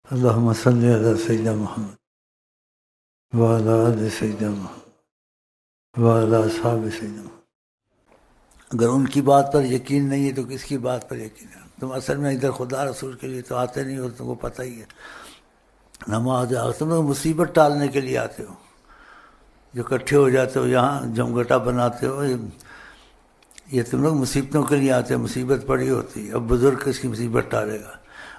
اللہم صلی علی سیدنا محمد وعلی آل سیدنا محمد وعلی اصحاب سیدنا محمد۔ اگر ان کی بات پر یقین نہیں ہے تو کس کی بات پر یقین ہے؟ تم اصل میں ادھر خدا رسول کے لیے تو آتے نہیں ہو، تم کو پتہ ہی ہے۔ نماز تم لوگ مصیبت ٹالنے کے لیے آتے ہو، جو اکٹھے ہو جاتے ہو یہاں جمگٹا بناتے ہو، یہ تم لوگ مصیبتوں کے لیے آتے ہو۔ مصیبت پڑی ہوتی ہے، اب بزرگ کس کی مصیبت ٹالے گا؟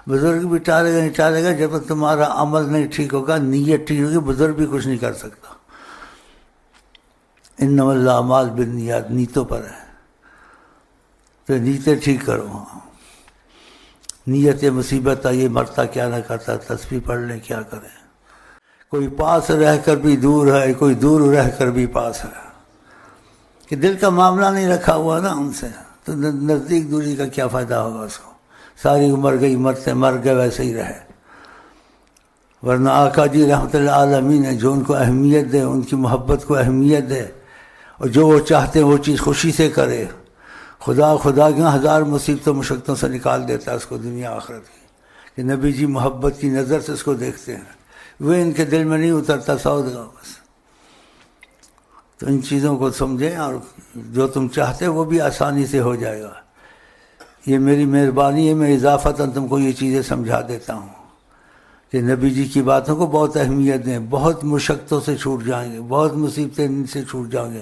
بزرگ بھی ٹالے گا نہیں ٹالے گا جب تک تمہارا عمل نہیں ٹھیک ہوگا، نیت ٹھیک ہوگی، بزرگ بھی کچھ نہیں کر سکتا۔ انما الاعمال بالنیات، نیتوں پر ہے، تو نیتیں ٹھیک کرو۔ نیت مصیبت آئی، مرتا کیا نہ کرتا، تسبیح پڑھ لیں، کیا کریں۔ کوئی پاس رہ کر بھی دور ہے، کوئی دور رہ کر بھی پاس ہے، کہ دل کا معاملہ نہیں رکھا ہوا نا ان سے، تو نزدیک دوری کا کیا فائدہ ہوگا اس کو؟ ساری عمر گئی، مرتے مر گئے ویسے ہی رہے۔ ورنہ آقا جی رحمۃ اللہ عالمین ہے، جو ان کو اہمیت دے، ان کی محبت کو اہمیت دے، اور جو وہ چاہتے ہیں وہ چیز خوشی سے کرے۔ خدا کیوں ہزار مصیبتوں مشقتوں سے نکال دیتا ہے اس کو دنیا آخرت کی، کہ نبی جی محبت کی نظر سے اس کو دیکھتے ہیں، وہ ان کے دل میں نہیں اترتا سعود کا بس۔ تو ان چیزوں کو سمجھیں، اور جو تم چاہتے ہو وہ بھی آسانی سے ہو جائے گا۔ یہ میری مہربانی ہے، میں اضافتاً تم کو یہ چیزیں سمجھا دیتا ہوں کہ نبی جی کی باتوں کو بہت اہمیت دیں۔ بہت مشقتوں سے چھوٹ جائیں گے، بہت مصیبتیں ان سے چھوٹ جائیں گے،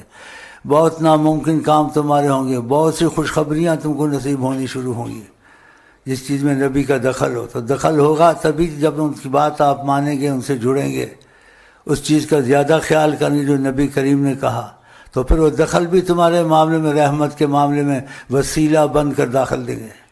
بہت ناممکن کام تمہارے ہوں گے، بہت سی خوشخبریاں تم کو نصیب ہونی شروع ہوں گی۔ جس چیز میں نبی کا دخل ہو، تو دخل ہوگا تبھی جب ان کی بات آپ مانیں گے، ان سے جڑیں گے، اس چیز کا زیادہ خیال کریں جو نبی کریم نے کہا، تو پھر وہ دخل بھی تمہارے معاملے میں، رحمت کے معاملے میں وسیلہ بن کر داخل دیں گے۔